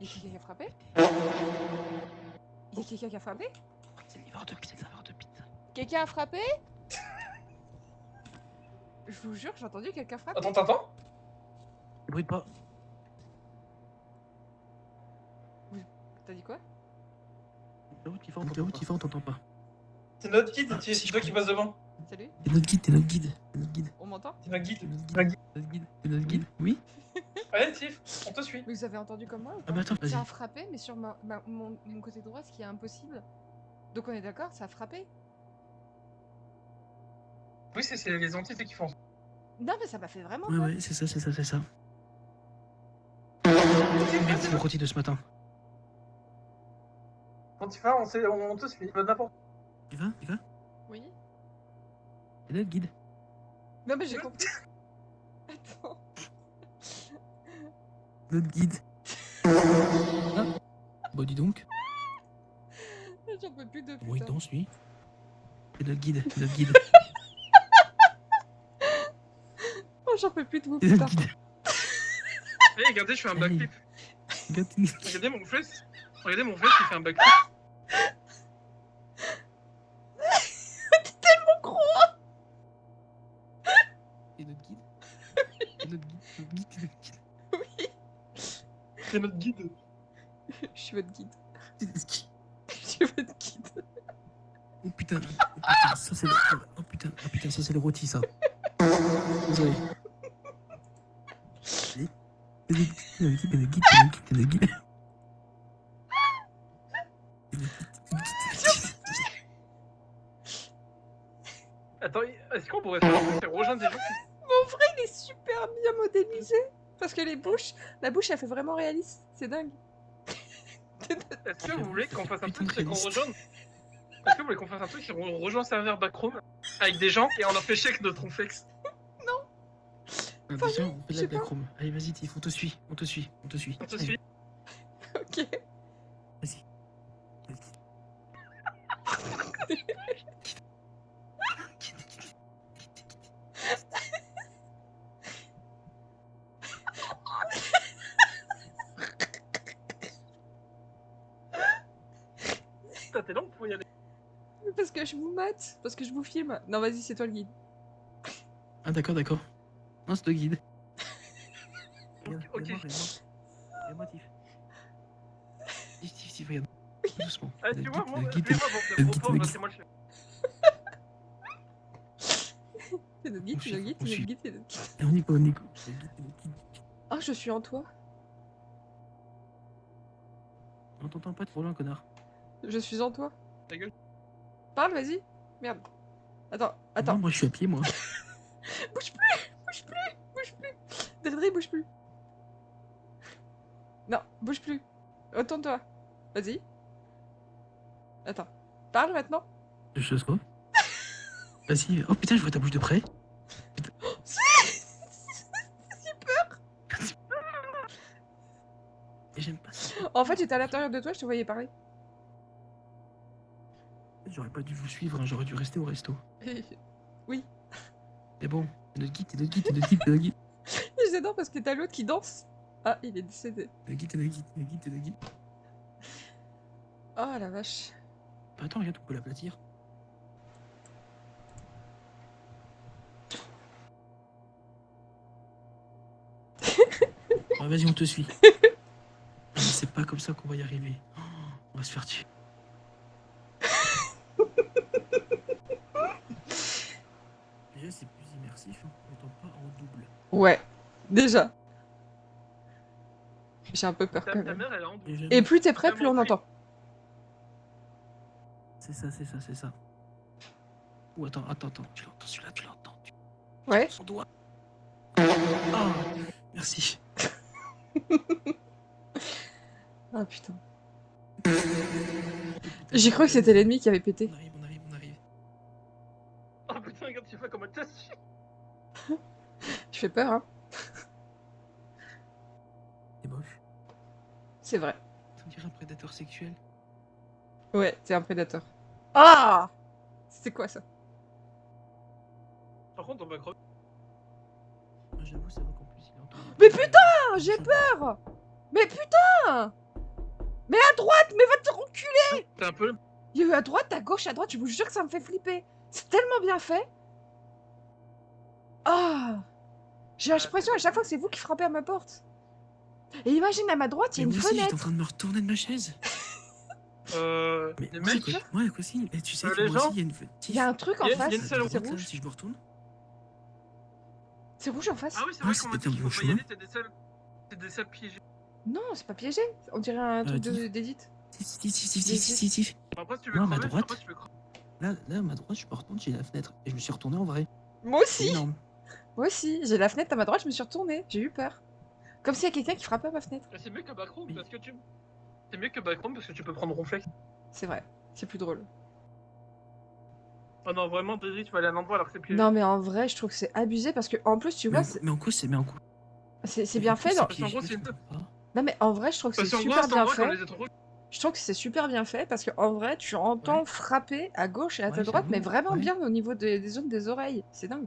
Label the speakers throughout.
Speaker 1: Y'a quelqu'un qui a frappé? Y'a quelqu'un qui a frappé?
Speaker 2: C'est le livreur de pizza,
Speaker 1: Quelqu'un a frappé? Je vous jure, j'ai entendu quelqu'un frapper.
Speaker 3: Attends, t'entends?
Speaker 2: Bruit pas.
Speaker 1: T'as dit quoi?
Speaker 2: La route qui va, on t'entend pas.
Speaker 3: C'est notre guide,
Speaker 2: Ah,
Speaker 3: c'est
Speaker 2: si,
Speaker 3: toi
Speaker 2: je
Speaker 3: qui
Speaker 2: crois.
Speaker 3: passes devant.
Speaker 1: Salut?
Speaker 2: T'es notre guide, t'es notre guide, t'es notre guide.
Speaker 1: On m'entend?
Speaker 3: C'est notre guide.
Speaker 2: T'es notre
Speaker 3: C'est notre
Speaker 2: guide,
Speaker 3: guide.
Speaker 2: t'es notre guide, t'es notre guide. Oui.
Speaker 3: Allez, Tiff, on te suit.
Speaker 1: Mais vous avez entendu comme moi ou pas?
Speaker 2: Ah bah attends,
Speaker 1: Ça a
Speaker 2: vas-y.
Speaker 1: frappé, mais sur mon côté droit, ce qui est impossible. Donc on est d'accord, ça a frappé?
Speaker 3: Oui, c'est les entités qui font ça.
Speaker 1: Non, mais ça m'a fait vraiment
Speaker 2: Ouais,
Speaker 1: peur.
Speaker 2: ouais, c'est ça, c'est ça, c'est ça.
Speaker 3: Tiff,
Speaker 2: Merde, c'est le rôti de ce matin.
Speaker 3: Quand tu vas, on te suit. N'importe.
Speaker 2: Il va?
Speaker 1: Oui?
Speaker 2: T'es notre guide.
Speaker 1: Non, mais j'ai compris. Attends.
Speaker 2: Notre guide. Ah. Bah dis donc.
Speaker 1: J'en peux plus de
Speaker 2: Bon, il
Speaker 1: putain.
Speaker 2: danse lui. C'est notre guide, c'est notre guide.
Speaker 1: Oh, j'en peux plus de vous,
Speaker 2: C'est
Speaker 1: putain.
Speaker 2: notre guide.
Speaker 3: Hey, regardez, je fais un backflip.
Speaker 2: Regarde,
Speaker 3: Regardez mon flex. Regardez mon flex, il fait un backflip.
Speaker 1: T'es tellement gros.
Speaker 2: c'est notre guide. C'est notre guide, c'est notre guide, c'est notre guide.
Speaker 1: Oui.
Speaker 3: C'est notre guide.
Speaker 1: Je suis votre guide.
Speaker 2: C'est notre guide.
Speaker 1: Je suis votre guide.
Speaker 2: Oh putain, ça c'est le... Oh putain, ça c'est le rôti ça. Désolé. Allez. T'es le guide.
Speaker 3: Attends, est-ce qu'on pourrait faire rejoindre des gens qui...
Speaker 1: Mon vrai, il est super bien modélisé. Parce que la bouche, elle fait vraiment réaliste. C'est dingue.
Speaker 3: Est-ce que vous voulez qu'on fasse un
Speaker 2: Putain,
Speaker 3: truc et qu'on
Speaker 2: réaliste.
Speaker 3: rejoigne? Est-ce que vous voulez qu'on fasse un truc et on rejoint un serveur backroom avec des gens et on leur fait check notre flex?
Speaker 2: Ah,
Speaker 1: Enfin,
Speaker 2: déjà, on fait
Speaker 1: je
Speaker 2: de
Speaker 1: sais
Speaker 2: la backroom. Allez, vas-y, Tiff, on te suit.
Speaker 3: On te suit.
Speaker 1: Ok.
Speaker 2: Vas-y.
Speaker 3: Putain, t'es long pour y aller.
Speaker 1: Parce que je vous mate. Parce que je vous filme. Non, vas-y, c'est toi le guide.
Speaker 2: Ah d'accord. Non, c'est le guide. Regarde,
Speaker 3: Ok.
Speaker 2: regarde-moi, Tiff. Tiff, regarde. Doucement.
Speaker 3: Ah,
Speaker 2: Le
Speaker 3: tu vois,
Speaker 2: guide,
Speaker 3: moi,
Speaker 2: le guide,
Speaker 3: fais-moi
Speaker 2: le
Speaker 3: mon
Speaker 2: guide,
Speaker 3: propos,
Speaker 2: le
Speaker 3: bah,
Speaker 2: guide.
Speaker 3: c'est moi le chef.
Speaker 1: C'est notre guide,
Speaker 2: On
Speaker 1: c'est notre
Speaker 2: suit,
Speaker 1: guide,
Speaker 2: on
Speaker 1: c'est notre
Speaker 2: suit.
Speaker 1: guide, c'est notre guide.
Speaker 2: Et on y va. Le guide, le guide.
Speaker 1: Oh, je suis en toi.
Speaker 2: On t'entend pas trop loin, connard.
Speaker 1: Je suis en toi.
Speaker 3: Ta gueule.
Speaker 1: Parle, vas-y. Merde. Attends.
Speaker 2: Non, moi je suis à pied, moi.
Speaker 1: Bouge plus. Deldry, bouge plus. Non, bouge plus. Retourne-toi. Vas-y. Attends. Parle maintenant.
Speaker 2: Je sais quoi. Vas-y. Oh putain, je vois ta bouche de près.
Speaker 1: J'ai peur.
Speaker 2: Et j'aime pas ça.
Speaker 1: En fait, j'étais à l'intérieur de toi, je te voyais parler.
Speaker 2: J'aurais pas dû vous suivre, hein, j'aurais dû rester au resto.
Speaker 1: Oui.
Speaker 2: Mais bon, t'es notre guide, t'es notre guide, t'es notre guide, t'es notre guide.
Speaker 1: J'adore parce que t'as l'autre qui danse. Ah, il est décédé.
Speaker 2: T'es notre guide, t'es notre guide, t'es notre guide, t'es notre guide.
Speaker 1: Oh la vache.
Speaker 2: Bah attends, regarde, on peut l'aplatir. Oh, vas-y, on te suit. Mais c'est pas comme ça qu'on va y arriver. Oh, on va se faire tuer. Déjà, c'est plus immersif, hein. On n'entend pas en double.
Speaker 1: Ouais. Déjà. J'ai un peu peur
Speaker 3: Ta
Speaker 1: quand même.
Speaker 3: mère, elle est en
Speaker 2: Déjà,
Speaker 1: Et plus t'es prêt, plus on entend.
Speaker 2: c'est ça. Ou attends, tu l'entends celui-là, tu l'entends.
Speaker 1: Ouais.
Speaker 2: Son doigt. Ah, merci.
Speaker 1: Ah putain. J'ai cru que c'était l'ennemi qui avait pété.
Speaker 2: On arrive.
Speaker 3: Oh putain, regarde, tu fais comme un test.
Speaker 1: Tu fais peur, hein.
Speaker 2: C'est moche.
Speaker 1: C'est vrai.
Speaker 2: On dirait un prédateur sexuel.
Speaker 1: Ouais, t'es un prédateur. Ah! C'était quoi ça?
Speaker 3: Par contre, on va crever.
Speaker 2: Moi, j'avoue, ça va qu'en plus il entend.
Speaker 1: Mais putain, j'ai peur! Mais putain! Mais à droite, mais va te reculer.
Speaker 3: T'es un peu.
Speaker 1: Il y a eu à droite, à gauche, à droite, je vous jure que ça me fait flipper. C'est tellement bien fait. Ah, j'ai l'impression à chaque fois que c'est vous qui frappez à ma porte. Et imagine à ma droite, il y a
Speaker 2: Mais
Speaker 1: une
Speaker 2: moi aussi, j'étais en
Speaker 1: fenêtre.
Speaker 2: train de me retourner de ma chaise. Mais
Speaker 3: Les
Speaker 2: moi,
Speaker 3: mecs,
Speaker 2: moi aussi, et tu sais que
Speaker 3: les
Speaker 2: moi
Speaker 3: gens,
Speaker 2: aussi, il y a une
Speaker 1: Il y a un truc en
Speaker 3: Il y a
Speaker 1: face,
Speaker 3: une seule
Speaker 1: c'est
Speaker 3: route,
Speaker 1: rouge.
Speaker 2: si je me retourne.
Speaker 1: C'est rouge en face.
Speaker 3: Ah oui, c'est
Speaker 2: Ah,
Speaker 3: vrai
Speaker 2: c'est
Speaker 3: qu'on m'a dit
Speaker 2: peut-être un
Speaker 3: qu'il
Speaker 2: bon
Speaker 3: faut pas y aller,
Speaker 2: chemin.
Speaker 3: c'est des salles piégées.
Speaker 1: Non, c'est pas piégé. On dirait un truc
Speaker 2: Tiff.
Speaker 1: d'Edith.
Speaker 2: Si.
Speaker 3: Après, si tu veux
Speaker 2: Non, à ma
Speaker 3: crever,
Speaker 2: droite.
Speaker 3: après, tu peux crever.
Speaker 2: Là, à ma droite, je me retourne, j'ai la fenêtre. Et je me suis retourné en vrai.
Speaker 1: Moi
Speaker 2: C'est
Speaker 1: aussi.
Speaker 2: énorme.
Speaker 1: Moi aussi. J'ai la fenêtre à ma droite, je me suis retournée. J'ai eu peur. Comme s'il y a quelqu'un qui frappait à ma fenêtre.
Speaker 3: Et c'est mieux que Backroom
Speaker 2: Oui.
Speaker 3: parce que tu. C'est mieux que Backroom parce que tu peux prendre Ronflex.
Speaker 1: C'est vrai. C'est plus drôle.
Speaker 3: Ah non, vraiment, Dédé, tu vas aller à un endroit alors que c'est piégé.
Speaker 1: Non, mais en vrai, je trouve que c'est abusé parce que, en plus, tu vois,
Speaker 2: Mais en quoi c'est. Mais en quoi
Speaker 1: c'est bien fait.
Speaker 3: Parce qu'en gros, c'est une-
Speaker 1: Non, mais en vrai, je trouve que
Speaker 3: Parce
Speaker 1: c'est
Speaker 3: qu'en gros,
Speaker 1: super
Speaker 3: cet
Speaker 1: bien
Speaker 3: endroit, quand
Speaker 1: fait.
Speaker 3: les autres rouges.
Speaker 1: Je trouve que c'est super bien fait parce que en vrai, tu entends
Speaker 2: Ouais.
Speaker 1: frapper à gauche et à ta
Speaker 2: Ouais,
Speaker 1: droite, mais
Speaker 2: j'avoue,
Speaker 1: vraiment
Speaker 2: ouais.
Speaker 1: bien au niveau des zones des oreilles. C'est dingue.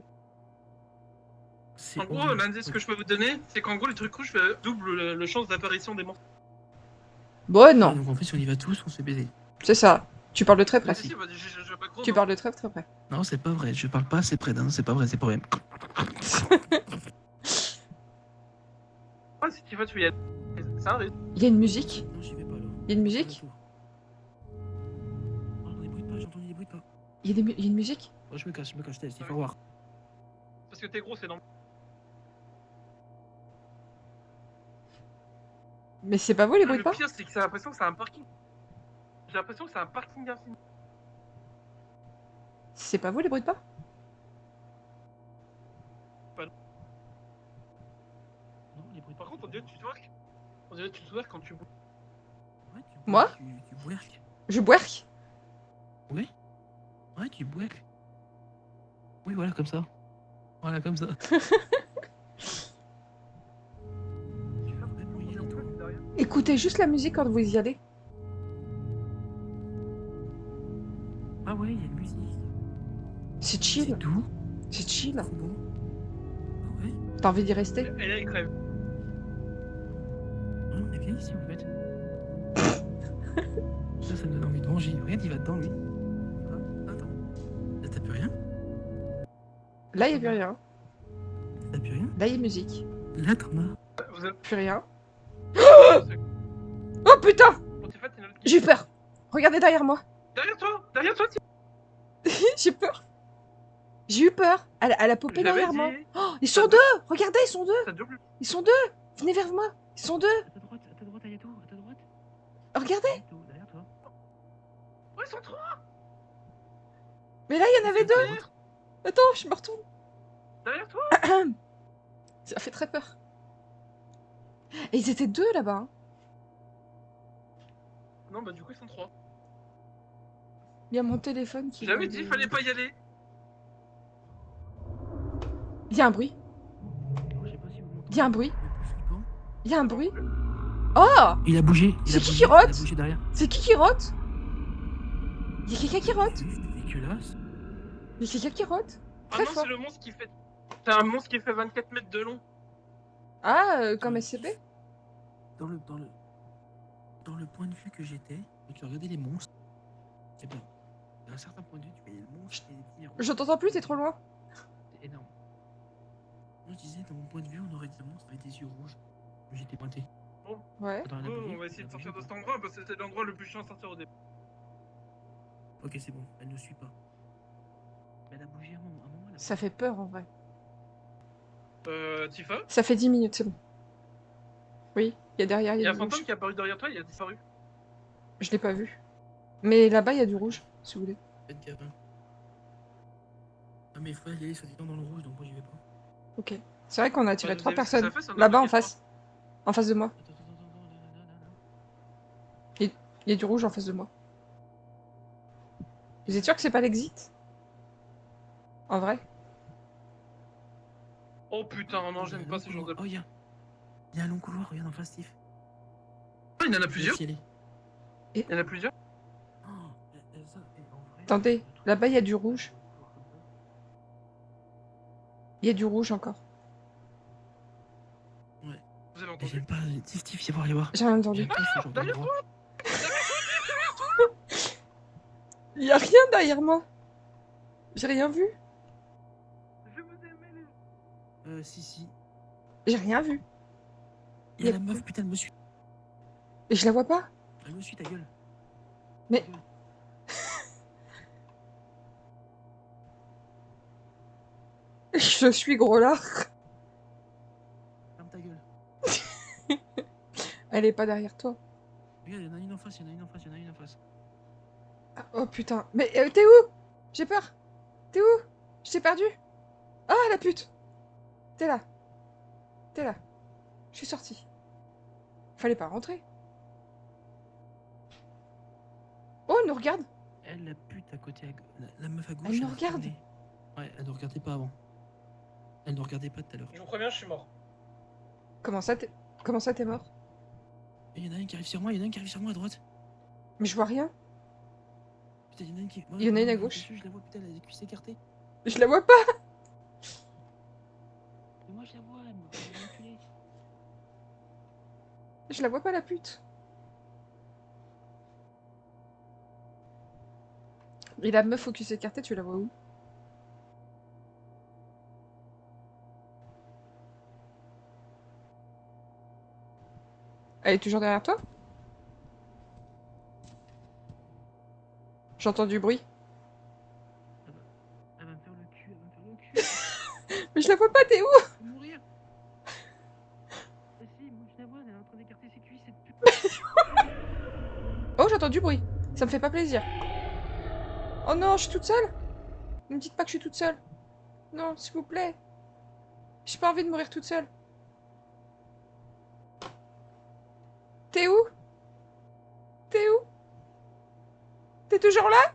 Speaker 2: C'est
Speaker 3: En gros,
Speaker 2: horrible.
Speaker 3: l'indice que je peux vous donner, c'est qu'en gros, les trucs rouges doublent le chance d'apparition des monstres.
Speaker 1: Bon,
Speaker 2: Ouais,
Speaker 1: non,
Speaker 2: donc en fait, si on y va tous, on se fait baiser.
Speaker 1: c'est ça. Tu parles de très près.
Speaker 3: Si, si, vas-y, je vais pas gros.
Speaker 1: Tu parles de très très près.
Speaker 2: Non, c'est pas vrai. Je parle pas assez près d'un. C'est pas vrai, c'est pas vrai.
Speaker 3: Ah, si tu vas, tu y aller. C'est un risque.
Speaker 1: Il y a une musique.
Speaker 2: Non, j'y vais pas alors.
Speaker 1: Il y a une musique.
Speaker 2: J'entends des bruits de pas, j'entends des bruits de pas.
Speaker 1: Il y a une musique.
Speaker 2: Oh, je me cache, il faut voir.
Speaker 3: Parce que t'es gros, c'est normal.
Speaker 1: Mais c'est pas vous les bruits de
Speaker 3: Le
Speaker 1: pas?
Speaker 3: pire, c'est que j'ai l'impression que c'est un parking. J'ai l'impression que c'est un parking infini.
Speaker 1: C'est pas vous les bruits de pas?
Speaker 2: Non, les bruits de
Speaker 3: Par
Speaker 2: pas,
Speaker 3: contre, on
Speaker 2: c'est
Speaker 3: dirait que tu twerk. On dirait que tu twerk quand tu bouges.
Speaker 2: Ouais,
Speaker 1: Moi
Speaker 2: tu bouerques.
Speaker 1: Je boirque.
Speaker 2: Oui. Ouais, tu bouerques. Oui, voilà, comme ça. Voilà, comme ça. Tu vas vraiment y aller, toi.
Speaker 1: Écoutez juste la musique quand vous y allez.
Speaker 2: Ah ouais, il y a une musique.
Speaker 1: C'est
Speaker 2: C'est
Speaker 1: chill.
Speaker 2: doux.
Speaker 1: C'est chill.
Speaker 2: Trop beau. Ah ouais.
Speaker 1: T'as envie d'y rester?
Speaker 3: Et là, il crève.
Speaker 2: Ah, on est bien ici, en fait. Ça me donne envie de manger. Regarde, il va dedans, lui. Ah, attends. Là, t'as plus rien?
Speaker 1: Là, il y a plus rien.
Speaker 2: T'as plus rien?
Speaker 1: Là, il y a musique.
Speaker 2: Là, t'en as.
Speaker 3: Vous avez.
Speaker 1: Plus rien.
Speaker 3: Quand
Speaker 1: Oh putain!
Speaker 3: tu fais, t'es une autre-
Speaker 1: J'ai eu peur. Regardez derrière moi.
Speaker 3: Derrière toi,
Speaker 1: J'ai peur. J'ai eu peur. Elle a popé derrière moi. Oh, ils sont deux. Regardez, ils sont deux.
Speaker 3: Ça double.
Speaker 1: Ils sont deux. Venez vers moi. Ils sont deux.
Speaker 2: À ta droite, à Yato, à ta droite.
Speaker 1: Regardez.
Speaker 2: Yato, derrière toi.
Speaker 3: Ouais, ils sont trois.
Speaker 1: Mais là, il y en avait deux.
Speaker 3: Derrière,
Speaker 1: Attends, je me retourne.
Speaker 3: derrière toi.
Speaker 1: Ça fait très peur. Et ils étaient deux là-bas. Hein.
Speaker 3: Non, bah du coup, ils sont trois.
Speaker 1: Il y a mon téléphone qui...
Speaker 3: J'avais dit, fallait pas y aller.
Speaker 1: Il y a un bruit.
Speaker 2: Non, je sais pas si vous m'entendez.
Speaker 1: Il y a un bruit.
Speaker 2: Le plus flippant.
Speaker 1: Il y a un bruit. Oh!
Speaker 2: Il a bougé.
Speaker 1: C'est
Speaker 2: Il a
Speaker 1: qui
Speaker 2: bougé,
Speaker 1: qui rote?
Speaker 2: Il a bougé derrière.
Speaker 1: C'est qui rote? Il y a quelqu'un qui rote.
Speaker 2: Juste dégueulasse.
Speaker 1: Il y a quelqu'un qui rote.
Speaker 3: Ah
Speaker 1: Très
Speaker 3: non,
Speaker 1: fort.
Speaker 3: c'est le monstre qui fait. C'est un monstre qui fait 24 mètres de long.
Speaker 1: Ah, comme SCP.
Speaker 2: Dans le point de vue que j'étais, quand tu regardais les monstres, eh bien, à un certain point de vue, tu voyais le monstre et les petits
Speaker 1: Je t'entends plus, t'es trop loin.
Speaker 2: C'est énorme. Moi, je disais, dans mon point de vue, on aurait dit un monstre avec des yeux rouges. J'étais pointé.
Speaker 1: Ouais.
Speaker 2: Dans la
Speaker 3: Oh,
Speaker 2: bougée,
Speaker 3: on va essayer
Speaker 2: elle
Speaker 3: de
Speaker 2: a bougé
Speaker 3: sortir de
Speaker 2: ou
Speaker 3: cet
Speaker 2: pas
Speaker 3: endroit parce que c'est l'endroit le plus chiant à sortir au début.
Speaker 2: Ok, c'est bon, elle ne suit pas. Mais elle a bougé un moment. Elle a
Speaker 1: Ça fait peur en vrai.
Speaker 3: Tifa,
Speaker 1: Ça fait 10 minutes, c'est bon. Oui, il y a derrière, il
Speaker 3: il
Speaker 1: y
Speaker 3: y a
Speaker 1: a
Speaker 3: un
Speaker 1: du
Speaker 3: fantôme
Speaker 1: rouge.
Speaker 3: qui est apparu derrière toi, il a disparu.
Speaker 1: Je l'ai pas vu. Mais là-bas, il y a du rouge, si vous voulez.
Speaker 2: Faites gaffe, hein. Ah, mais il faut y aller soit dans le rouge, donc moi j'y vais pas.
Speaker 1: Ok. C'est vrai qu'on a tiré
Speaker 3: Vous
Speaker 1: 3
Speaker 3: avez vu ce que ça
Speaker 1: personnes.
Speaker 3: fait, ça, on a
Speaker 1: Là-bas, en
Speaker 3: marqué
Speaker 1: face. En face de moi.
Speaker 2: Attends.
Speaker 1: Il y a du rouge en face de moi. Vous êtes sûr que c'est pas l'exit? En vrai?
Speaker 3: Oh putain, non, j'aime pas ce genre de.
Speaker 2: Oh, il y a un long couloir, regarde en face, Steve.
Speaker 3: Ah, il y en a plusieurs.
Speaker 2: Laisse y aller.
Speaker 3: Il y en a plusieurs.
Speaker 2: Oh, ça, en vrai,
Speaker 1: Attendez, là-bas, il y a du rouge. Il y a du rouge encore.
Speaker 3: Vous avez
Speaker 2: Mais
Speaker 3: entendu?
Speaker 2: j'aime pas. Steve, viens voir, viens voir.
Speaker 1: J'ai rien entendu.
Speaker 2: J'aime pas ce genre
Speaker 3: derrière
Speaker 2: d'endroit.
Speaker 1: Y a rien derrière moi. J'ai rien vu.
Speaker 3: Je me démêle.
Speaker 2: Si.
Speaker 1: J'ai rien vu.
Speaker 2: Il y a la meuf, putain, elle me suit.
Speaker 1: Et je la vois pas.
Speaker 2: Elle me suit, ta gueule.
Speaker 1: Mais-
Speaker 2: Ta gueule.
Speaker 1: Je suis gros lard.
Speaker 2: Ferme ta gueule.
Speaker 1: Elle est pas derrière toi.
Speaker 2: Regarde, il y en a une en face, il y en a une en face, il y en a une en face.
Speaker 1: Ah, oh putain. Mais t'es où? J'ai peur. T'es où? Je t'ai perdu. Ah la pute. T'es là. T'es là. Je suis sortie. Fallait pas rentrer. Oh, elle nous regarde.
Speaker 2: Elle, la pute à côté, la meuf à gauche.
Speaker 1: Elle nous
Speaker 2: a
Speaker 1: regarde.
Speaker 2: retourné. Ouais, elle ne regardait pas avant. Elle ne regardait pas tout à l'heure.
Speaker 3: Je vous préviens, je suis mort.
Speaker 1: Comment ça t'es mort?
Speaker 2: Il y en a un qui arrive sur moi, il y en a un qui arrive sur moi à droite.
Speaker 1: Mais je vois rien.
Speaker 2: Putain, il y en a une qui.
Speaker 1: Il y en a une à gauche.
Speaker 2: Je la vois, putain, elle a les cuisses écartées.
Speaker 1: Je la vois pas.
Speaker 2: Mais moi, je la vois, elle m'a enculé.
Speaker 1: Je la vois pas la pute. Et la meuf au cul écarté, tu la vois où? Elle est toujours derrière toi? J'entends du bruit.
Speaker 2: Elle va me faire le cul, elle va me faire le cul.
Speaker 1: Mais je la vois pas, t'es où?
Speaker 2: Je vais mourir. Ah si, moi je la vois, elle est en train d'écarter ses cuisses, cette pute.
Speaker 1: Oh, j'entends du bruit. Ça me fait pas plaisir. Oh non, je suis toute seule. Ne me dites pas que je suis toute seule. Non, s'il vous plaît. J'ai pas envie de mourir toute seule. T'es où? T'es où? T'es toujours là?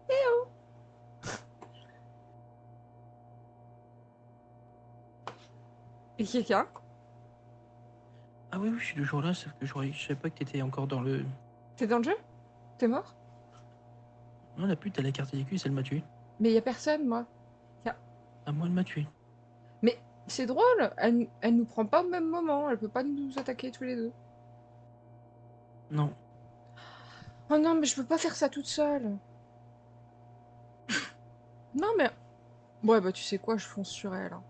Speaker 1: Eh oh. Et quelqu'un?
Speaker 2: Ah oui, je suis toujours là, sauf que je savais pas que t'étais encore dans le.
Speaker 1: T'es dans le jeu? T'es mort?
Speaker 2: Non, la pute, elle a écarté les cuisses, elle m'a tué.
Speaker 1: Mais y a personne, moi.
Speaker 2: Ah, moi, elle m'a tué.
Speaker 1: Mais c'est drôle, elle nous prend pas au même moment. Elle peut pas nous attaquer tous les deux.
Speaker 2: Non.
Speaker 1: Oh non, mais je peux pas faire ça toute seule. Non, mais... Ouais, bah tu sais quoi, je fonce sur elle. Hein.